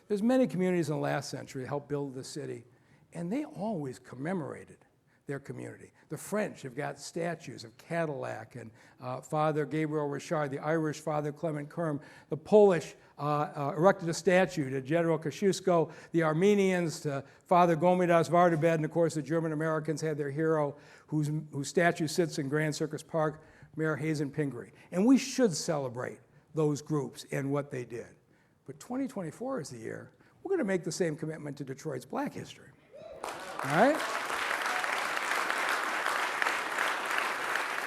There's many communities in the last century that helped build the city, and they always commemorated their community. The French have got statues of Cadillac and Father Gabriel Richard, the Irish Father Clement Kerm, the Polish erected a statue to General Kosciuszko, the Armenians to Father Gomidas Vardabed, and of course the German Americans had their hero whose statue sits in Grand Circus Park, Mayor Hazen Pingree. And we should celebrate those groups and what they did. But 2024 is the year we're going to make the same commitment to Detroit's Black history. All right?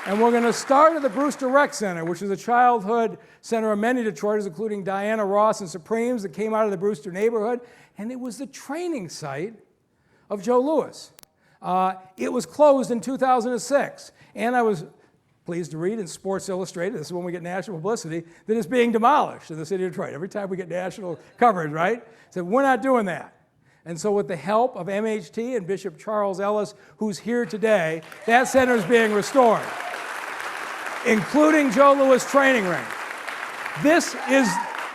And we're going to start at the Brewster Rec Center, which is a childhood center of many Detroiters, including Diana Ross and Supremes, that came out of the Brewster neighborhood. And it was the training site of Joe Louis. It was closed in 2006. And I was pleased to read in Sports Illustrated, this is when we get national publicity, that it's being demolished in the city of Detroit. Every time we get national coverage, right? So we're not doing that. And so with the help of MHT and Bishop Charles Ellis, who's here today, that center is being restored, including Joe Louis training ring. This is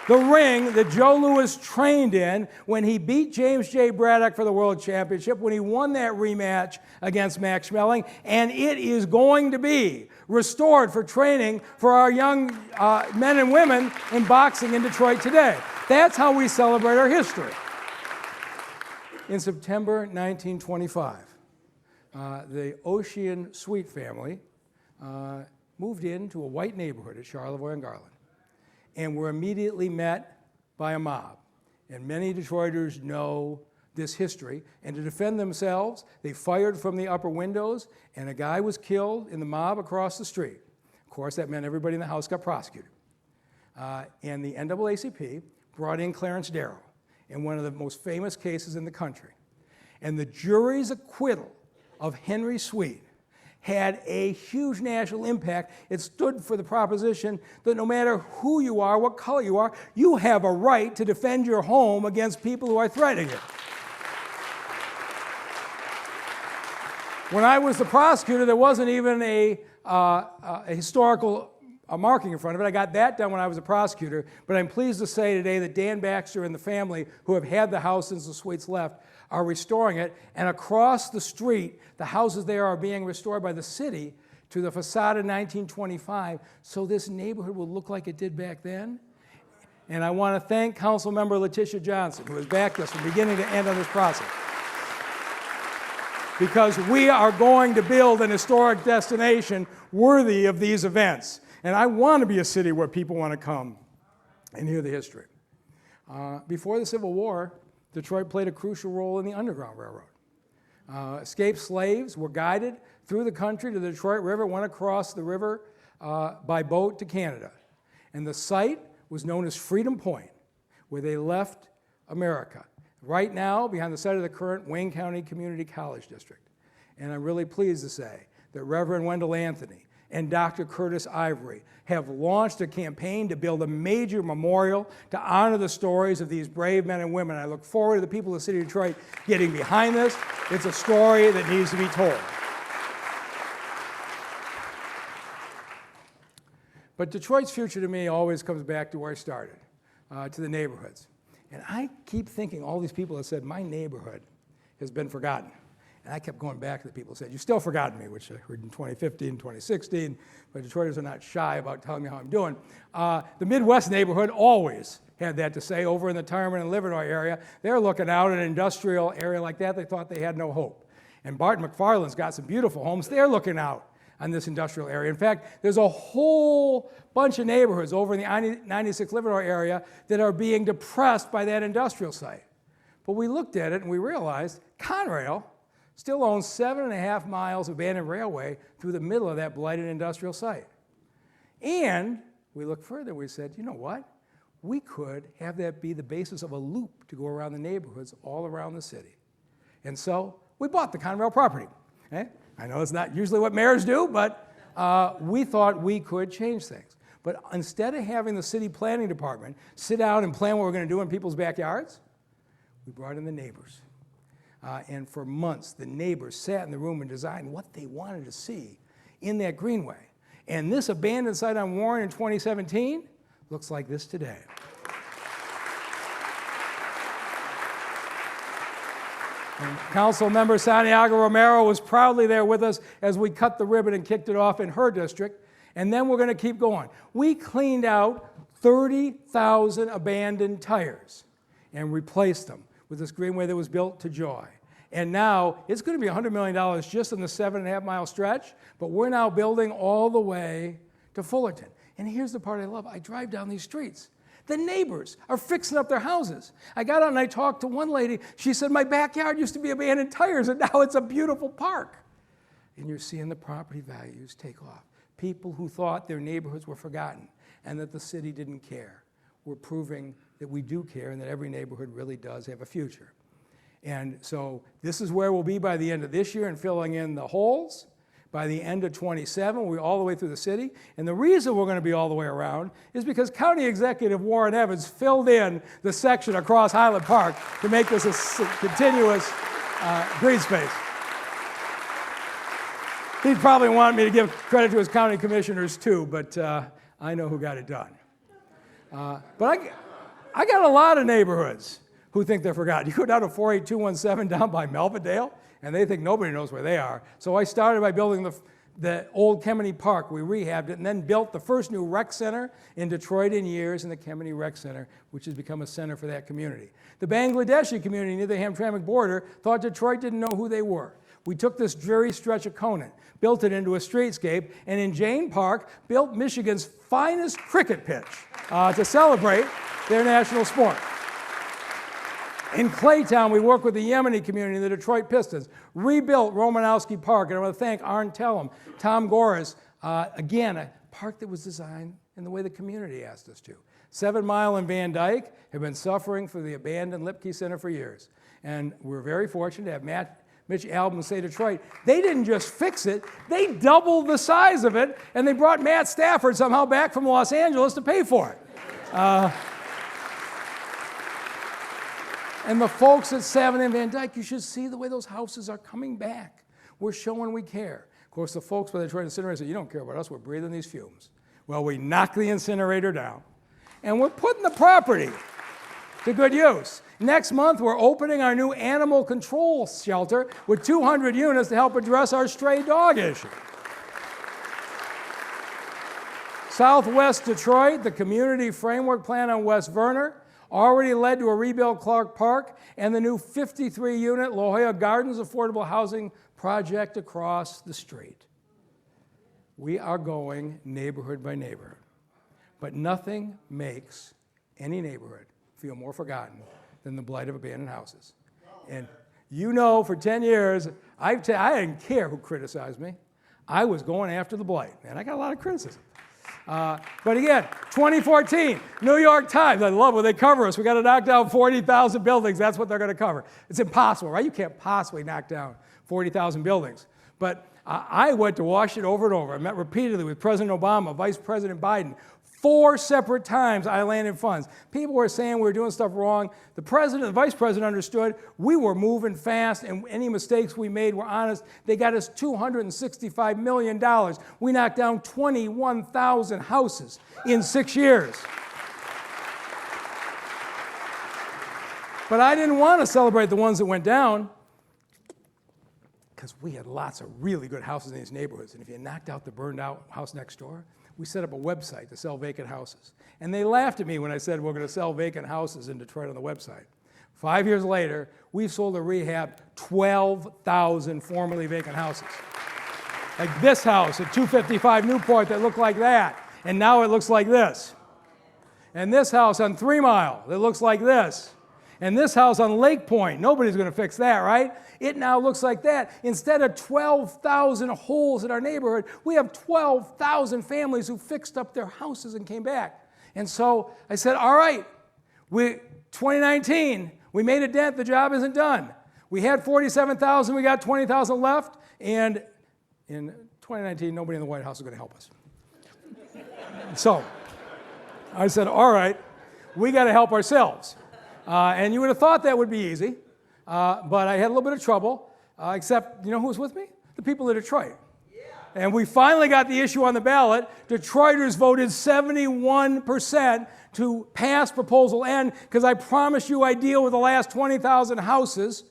the ring that Joe Louis trained in when he beat James J. Braddock for the World Championship, when he won that rematch against Max Schmeling, and it is going to be restored for training for our young men and women in boxing in Detroit today. That's how we celebrate our history. In September 1925, the Ocean Sweet family moved into a white neighborhood at Charlevoix and Garland, and were immediately met by a mob. And many Detroiters know this history. And to defend themselves, they fired from the upper windows, and a guy was killed in the mob across the street. Of course, that meant everybody in the house got prosecuted. And the NAACP brought in Clarence Darrow in one of the most famous cases in the country. And the jury's acquittal of Henry Sweet had a huge national impact. It stood for the proposition that no matter who you are, what color you are, you have a right to defend your home against people who are threatening it. When I was the prosecutor, there wasn't even a historical marking in front of it. I got that done when I was a prosecutor, but I'm pleased to say today that Dan Baxter and the family, who have had the house since the Sweets left, are restoring it, and across the street, the houses there are being restored by the city to the facade of 1925, so this neighborhood will look like it did back then. And I want to thank Councilmember Letitia Johnson, who has backed us from beginning to end on this process, because we are going to build an historic destination worthy of these events. And I want to be a city where people want to come and hear the history. Before the Civil War, Detroit played a crucial role in the Underground Railroad. Escaped slaves were guided through the country to the Detroit River, went across the river by boat to Canada. And the site was known as Freedom Point, where they left America. Right now, behind the site of the current Wayne County Community College District. And I'm really pleased to say that Reverend Wendell Anthony and Dr. Curtis Ivory have launched a campaign to build a major memorial to honor the stories of these brave men and women. I look forward to the people of the city of Detroit getting behind this. It's a story that needs to be told. But Detroit's future to me always comes back to where I started, to the neighborhoods. And I keep thinking all these people have said, my neighborhood has been forgotten. And I kept going back to the people who said, you've still forgotten me, which I heard in 2015, 2016, but Detroiters are not shy about telling me how I'm doing. The Midwest neighborhood always had that to say. Over in the Tarman and Livernois area, they're looking out at an industrial area like that. They thought they had no hope. And Barton McFarland's got some beautiful homes. They're looking out on this industrial area. In fact, there's a whole bunch of neighborhoods over in the 96 Livernois area that are being depressed by that industrial site. But we looked at it and we realized Conrail still owns 7.5 miles of abandoned railway through the middle of that blighted industrial site. And we looked further, we said, you know what? We could have that be the basis of a loop to go around the neighborhoods all around the city. And so we bought the Conrail property. Okay? I know it's not usually what mayors do, but we thought we could change things. But instead of having the city planning department sit down and plan what we're going to do in people's backyards, we brought in the neighbors. And for months, the neighbors sat in the room and designed what they wanted to see in that greenway. And this abandoned site on Warren in 2017 looks like this today. And Councilmember Santiago Romero was proudly there with us as we cut the ribbon and kicked it off in her district. And then we're going to keep going. We cleaned out 30,000 abandoned tires and replaced them with this greenway that was built to joy. And now it's going to be $100 million just in the 7.5 mile stretch, but we're now building all the way to Fullerton. And here's the part I love. I drive down these streets. The neighbors are fixing up their houses. I got out and I talked to one lady. She said, my backyard used to be abandoned tires, and now it's a beautiful park. And you're seeing the property values take off. People who thought their neighborhoods were forgotten and that the city didn't care. We're proving that we do care and that every neighborhood really does have a future. And so this is where we'll be by the end of this year and filling in the holes. By the end of 27, we're all the way through the city. And the reason we're going to be all the way around is because County Executive Warren Evans filled in the section across Highland Park to make this a continuous green space. He'd probably want me to give credit to his county commissioners too, but I know who got it done. But I got a lot of neighborhoods who think they're forgotten. You go down to 48217 down by Melvindale, and they think nobody knows where they are. So I started by building the old Kemeny Park. We rehabbed it and then built the first new rec center in Detroit in years in the Kemeny Rec Center, which has become a center for that community. The Bangladeshi community near the Hamtramck border thought Detroit didn't know who they were. We took this dreary stretch of Conant, built it into a streetscape, and in Jane Park, built Michigan's finest cricket pitch to celebrate their national sport. In Claytown, we worked with the Yemeni community and the Detroit Pistons, rebuilt Romanowski Park, and I want to thank Arn Tellem, Tom Goris, again, a park that was designed in the way the community asked us to. 7 Mile and Van Dyke have been suffering for the abandoned Lipke Center for years, and we're very fortunate to have Mitch Albom say Detroit, they didn't just fix it, they doubled the size of it, and they brought Matt Stafford somehow back from Los Angeles to pay for it. And the folks at 7 and Van Dyke, you should see the way those houses are coming back. We're showing we care. Of course, the folks by the Detroit incinerator say, you don't care about us, we're breathing these fumes. Well, we knocked the incinerator down, and we're putting the property to good use. Next month, we're opening our new animal control shelter with 200 units to help address our stray dog issue. Southwest Detroit, the community framework plan on West Verner, already led to a rebuilt Clark Park and the new 53-unit La Jolla Gardens affordable housing project across the street. We are going neighborhood by neighborhood, but nothing makes any neighborhood feel more forgotten than the blight of abandoned houses. And you know, for 10 years, I didn't care who criticized me. I was going after the blight, and I got a lot of criticism. But again, 2014, New York Times, I love when they cover us. We got to knock down 40,000 buildings. That's what they're going to cover. It's impossible, right? You can't possibly knock down 40,000 buildings. But I went to Washington over and over. I met repeatedly with President Obama, Vice President Biden. 4 separate times I landed funds. People were saying we were doing stuff wrong. The president, the vice president understood we were moving fast, and any mistakes we made were honest. They got us $265 million. We knocked down 21,000 houses in 6 years. But I didn't want to celebrate the ones that went down, because we had lots of really good houses in these neighborhoods. And if you knocked out the burned out house next door, we set up a website to sell vacant houses. And they laughed at me when I said we're going to sell vacant houses in Detroit on the website. 5 years later, we've sold to rehab 12,000 formerly vacant houses. Like this house at 255 Newport that looked like that, and now it looks like this. And this house on 3 Mile that looks like this. And this house on Lake Point, nobody's going to fix that, right? It now looks like that. Instead of 12,000 holes in our neighborhood, we have 12,000 families who fixed up their houses and came back. And so I said, all right, 2019, we made a dent, the job isn't done. We had 47,000, we got 20,000 left, and in 2019, nobody in the White House is going to help us. So I said, all right, we got to help ourselves. And you would have thought that would be easy, but I had a little bit of trouble, except, you know who was with me? The people of Detroit. Yeah. And we finally got the issue on the ballot. Detroiters voted 71% to pass Proposal N, because I promised you I'd deal with the last 20,000 houses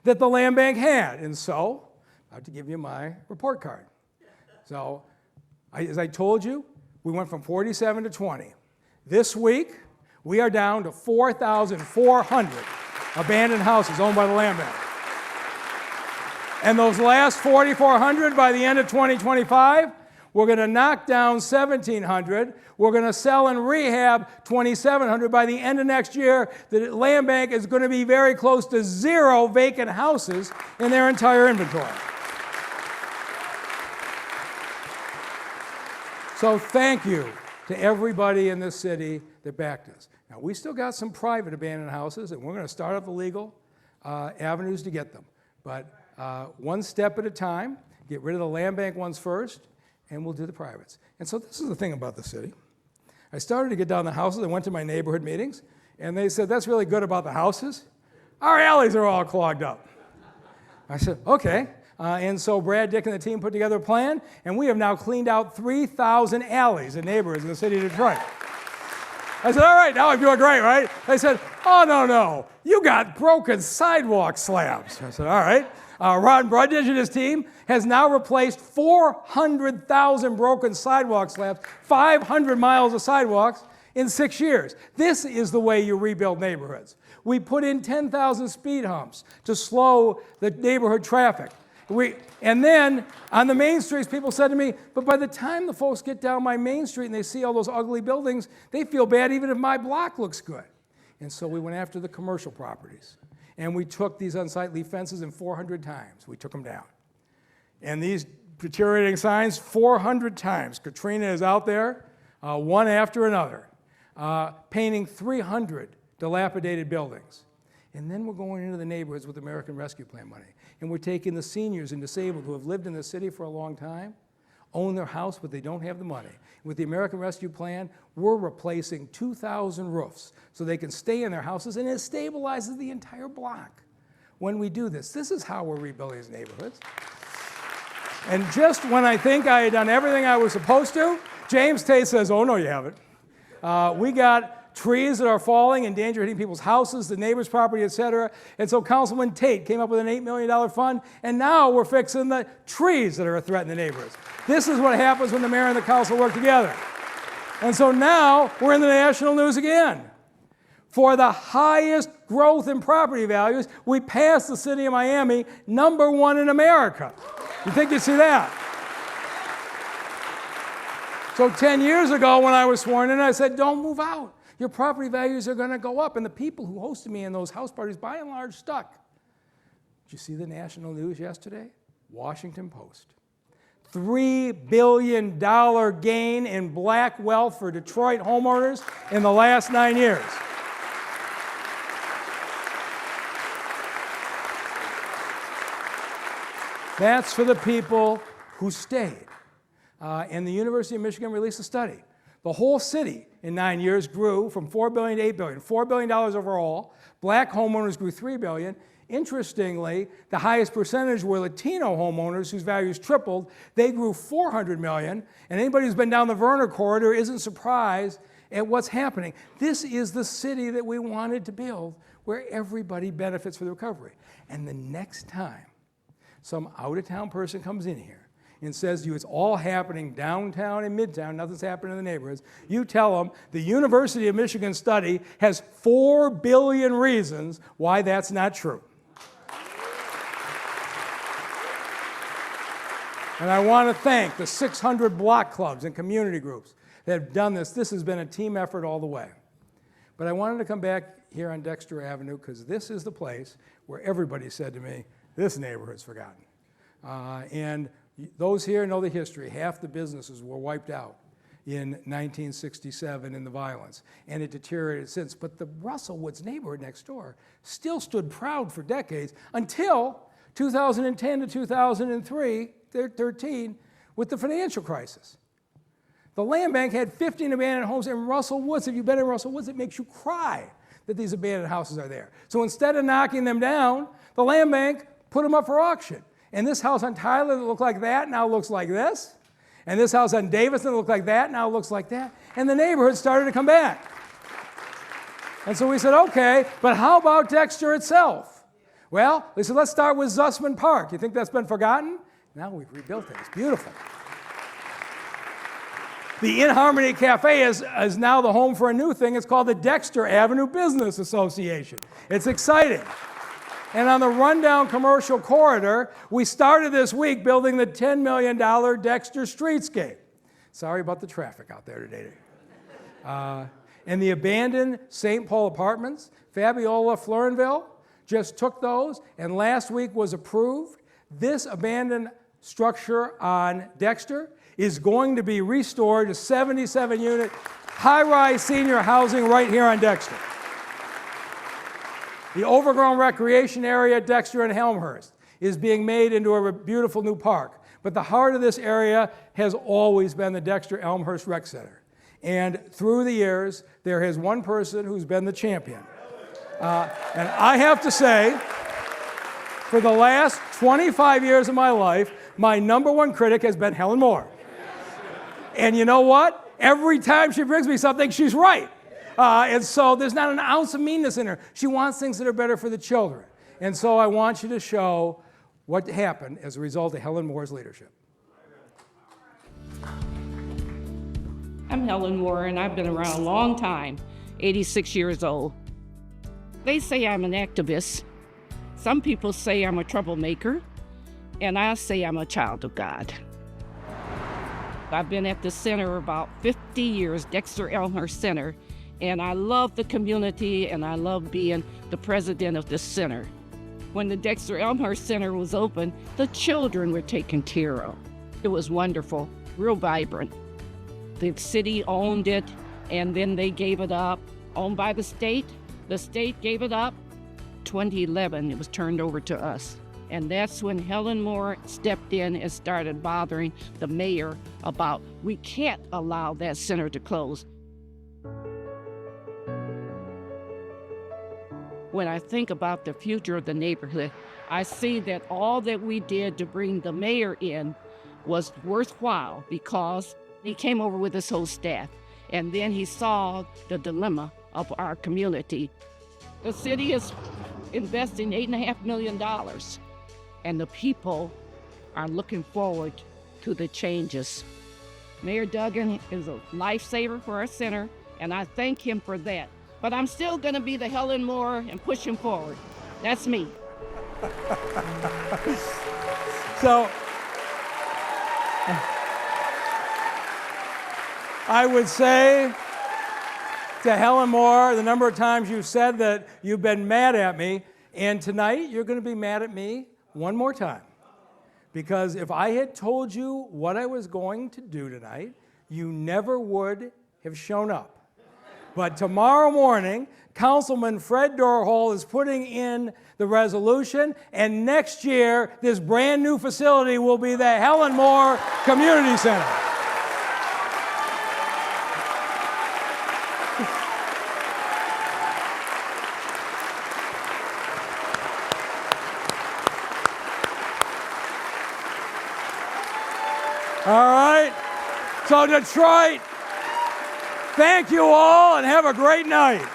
that the land bank had. And so I have to give you my report card. So as I told you, we went from 47 to 20. This week, we are down to 4,400 abandoned houses owned by the land bank. And those last 4,400 by the end of 2025, we're going to knock down 1,700. We're going to sell and rehab 2,700. By the end of next year, the land bank is going to be very close to 0 vacant houses in their entire inventory. So thank you to everybody in this city that backed us. Now, we still got some private abandoned houses, and we're going to start up the legal avenues to get them. But one step at a time, get rid of the land bank ones first, and we'll do the privates. And so this is the thing about the city. I started to get down the houses. I went to my neighborhood meetings, and they said, that's really good about the houses. Our alleys are all clogged up. I said, okay. And so Brad, Dick, and the team put together a plan, and we have now cleaned out 3,000 alleys in neighborhoods in the city of Detroit. I said, all right, now I'm doing great, right? They said, oh, no, you got broken sidewalk slabs. I said, all right. Ron Brudge and his team has now replaced 400,000 broken sidewalk slabs, 500 miles of sidewalks in 6 years. This is the way you rebuild neighborhoods. We put in 10,000 speed humps to slow the neighborhood traffic. And then on the main streets, people said to me, but by the time the folks get down my main street and they see all those ugly buildings, they feel bad even if my block looks good. And so we went after the commercial properties. And we took these unsightly fences, and 400 times we took them down. And these deteriorating signs, 400 times. Katrina is out there, one after another, painting 300 dilapidated buildings. And then we're going into the neighborhoods with American Rescue Plan money. And we're taking the seniors and disabled who have lived in the city for a long time, own their house, but they don't have the money. With the American Rescue Plan, we're replacing 2,000 roofs so they can stay in their houses, and it stabilizes the entire block. When we do this is how we're rebuilding these neighborhoods. And just when I think I had done everything I was supposed to, James Tate says, oh no, you haven't. We got trees that are falling in danger of hitting people's houses, the neighbor's property, et cetera. And so Councilman Tate came up with an $8 million fund, and now we're fixing the trees that are a threat in the neighborhoods. This is what happens when the mayor and the council work together. And so now we're in the national news again. For the highest growth in property values, we passed the city of Miami, #1 in America. You think you'd see that? So 10 years ago when I was sworn in, I said, don't move out. Your property values are going to go up. And the people who hosted me in those house parties, by and large, stuck. Did you see the national news yesterday? Washington Post. $3 billion gain in black wealth for Detroit homeowners in the last 9 years. That's for the people who stayed. And the University of Michigan released a study. The whole city in 9 years grew from $4 billion to $8 billion, $4 billion overall. Black homeowners grew $3 billion. Interestingly, the highest percentage were Latino homeowners whose values tripled. They grew $400 million. And anybody who's been down the Verner corridor isn't surprised at what's happening. This is the city that we wanted to build where everybody benefits from the recovery. And the next time some out-of-town person comes in here and says to you it's all happening downtown and midtown, nothing's happening in the neighborhoods, you tell them the University of Michigan study has 4 billion reasons why that's not true. And I want to thank the 600 block clubs and community groups that have done this. This has been a team effort all the way. But I wanted to come back here on Dexter Avenue because this is the place where everybody said to me, this neighborhood's forgotten. And those here know the history. Half the businesses were wiped out in 1967 in the violence, and it deteriorated since. But the Russell Woods neighborhood next door still stood proud for decades until 2010 to 2013 with the financial crisis. The land bank had 15 abandoned homes in Russell Woods. If you've been in Russell Woods, it makes you cry that these abandoned houses are there. So instead of knocking them down, the land bank put them up for auction. And this house on Tyler that looked like that now looks like this. And this house on Davison that looked like that now looks like that. And the neighborhood started to come back. And so we said, okay, but how about Dexter itself? Well, they said, let's start with Zussman Park. You think that's been forgotten? Now we've rebuilt it. It's beautiful. The In Harmony Cafe is now the home for a new thing. It's called the Dexter Avenue Business Association. It's exciting. And on the rundown commercial corridor, we started this week building the $10 million Dexter Streetscape. Sorry about the traffic out there today. And the abandoned St. Paul apartments, Fabiola Florenville, just took those, and last week was approved. This abandoned structure on Dexter is going to be restored to 77-unit high-rise senior housing right here on Dexter. The overgrown recreation area at Dexter and Helmhurst is being made into a beautiful new park. But the heart of this area has always been the Dexter Elmhurst Rec Center. And through the years, there has one person who's been the champion. And I have to say, for the last 25 years of my life, my #1 critic has been Helen Moore. And you know what? Every time she brings me something, she's right. And so there's not an ounce of meanness in her. She wants things that are better for the children. And so I want you to show what happened as a result of Helen Moore's leadership. I'm Helen Moore, and I've been around a long time, 86 years old. They say I'm an activist. Some people say I'm a troublemaker, and I say I'm a child of God. I've been at the center about 50 years, Dexter Elmhurst Center, and I love the community, and I love being the president of the center. When the Dexter Elmhurst Center was open, the children were taken care of. It was wonderful, real vibrant. The city owned it, and then they gave it up, owned by the state. The state gave it up 2011, it was turned over to us. And that's when Helen Moore stepped in and started bothering the mayor about, we can't allow that center to close. When I think about the future of the neighborhood, I see that all that we did to bring the mayor in was worthwhile because he came over with his whole staff. And then he saw the dilemma of our community. The city is investing $8.5 million, and the people are looking forward to the changes. Mayor Duggan is a lifesaver for our center, and I thank him for that. But I'm still gonna be the Helen Moore and push him forward. That's me. So, I would say to Helen Moore, the number of times you've said that you've been mad at me, and tonight you're going to be mad at me one more time. Because if I had told you what I was going to do tonight, you never would have shown up. But tomorrow morning, Councilman Fred Dorhol is putting in the resolution, and next year, this brand new facility will be the Helen Moore Community Center. All right, so Detroit, thank you all and have a great night.